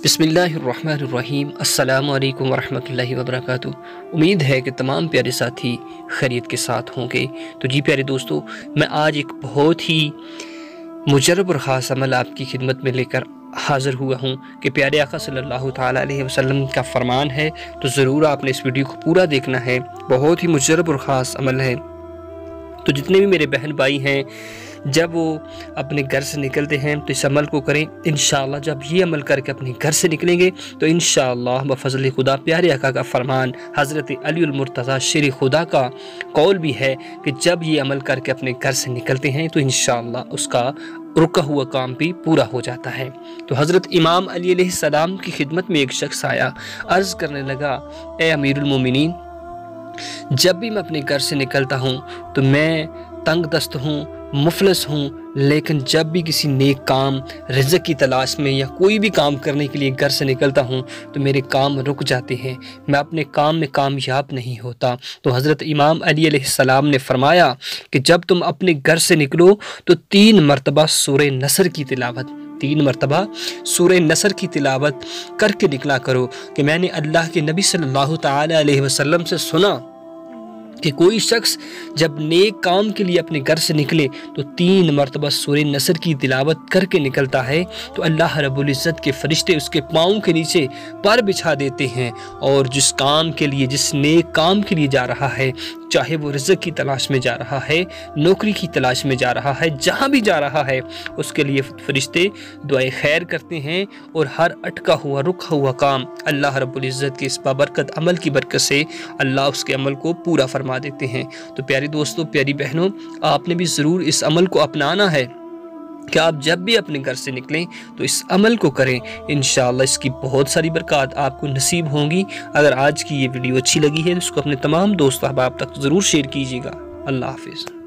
بسم اللہ الرحمن الرحیم۔ السلام علیکم ورحمۃ وبرکاتہ۔ امید ہے کہ تمام پیارے ساتھی خیریت کے ساتھ ہوں گے۔ تو جی پیارے دوستو، میں آج ایک بہت ہی مجرب اور خاص عمل آپ کی خدمت میں لے کر حاضر ہوا ہوں کہ پیارے آقا صلی اللہ تعالیٰ علیہ وسلم کا فرمان ہے، تو ضرور آپ نے اس ویڈیو کو پورا دیکھنا ہے۔ بہت ہی مجرب اور خاص عمل ہے۔ تو جتنے بھی میرے بہن بھائی ہیں، جب وہ اپنے گھر سے نکلتے ہیں تو اس عمل کو کریں۔ انشاءاللہ جب یہ عمل کر کے اپنے گھر سے نکلیں گے تو انشاءاللہ بفضل خدا پیارے آقا کا فرمان، حضرت علی المرتضیٰ شیر خدا کا قول بھی ہے کہ جب یہ عمل کر کے اپنے گھر سے نکلتے ہیں تو انشاءاللہ اس کا رکا ہوا کام بھی پورا ہو جاتا ہے۔ تو حضرت امام علی علیہ السلام کی خدمت میں ایک شخص آیا، عرض کرنے لگا، اے امیر المومنین، جب بھی میں اپنے گھر سے نکلتا ہوں تو میں تنگ دست ہوں، مفلس ہوں، لیکن جب بھی کسی نیک کام، رزق کی تلاش میں یا کوئی بھی کام کرنے کے لیے گھر سے نکلتا ہوں تو میرے کام رک جاتے ہیں، میں اپنے کام میں کامیاب نہیں ہوتا۔ تو حضرت امام علی علیہ السلام نے فرمایا کہ جب تم اپنے گھر سے نکلو تو 3 مرتبہ سورہ نصر کی تلاوت 3 مرتبہ سورہ نصر کی تلاوت کر کے نکلا کرو کہ میں نے اللہ کے نبی صلی اللہ تعالیٰ علیہ وسلم سے سنا کہ کوئی شخص جب نیک کام کے لیے اپنے گھر سے نکلے تو 3 مرتبہ سورہ نصر کی تلاوت کر کے نکلتا ہے تو اللہ رب العزت کے فرشتے اس کے پاؤں کے نیچے پر بچھا دیتے ہیں، اور جس کام کے لیے، جس نیک کام کے لیے جا رہا ہے، چاہے وہ رزق کی تلاش میں جا رہا ہے، نوکری کی تلاش میں جا رہا ہے، جہاں بھی جا رہا ہے، اس کے لیے فرشتے دعائے خیر کرتے ہیں، اور ہر اٹکا ہوا رکا ہوا کام اللہ رب العزت کے اس بابرکت عمل کی برکت سے اللہ اس کے عمل کو پورا فرما دیتے ہیں۔ تو پیاری دوستو، پیاری بہنوں، آپ نے بھی ضرور اس عمل کو اپنانا ہے کہ آپ جب بھی اپنے گھر سے نکلیں تو اس عمل کو کریں۔ انشاءاللہ اس کی بہت ساری برکات آپ کو نصیب ہوں گی۔ اگر آج کی یہ ویڈیو اچھی لگی ہے تو اس کو اپنے تمام دوست احباب تک ضرور شیئر کیجیے گا۔ اللہ حافظ۔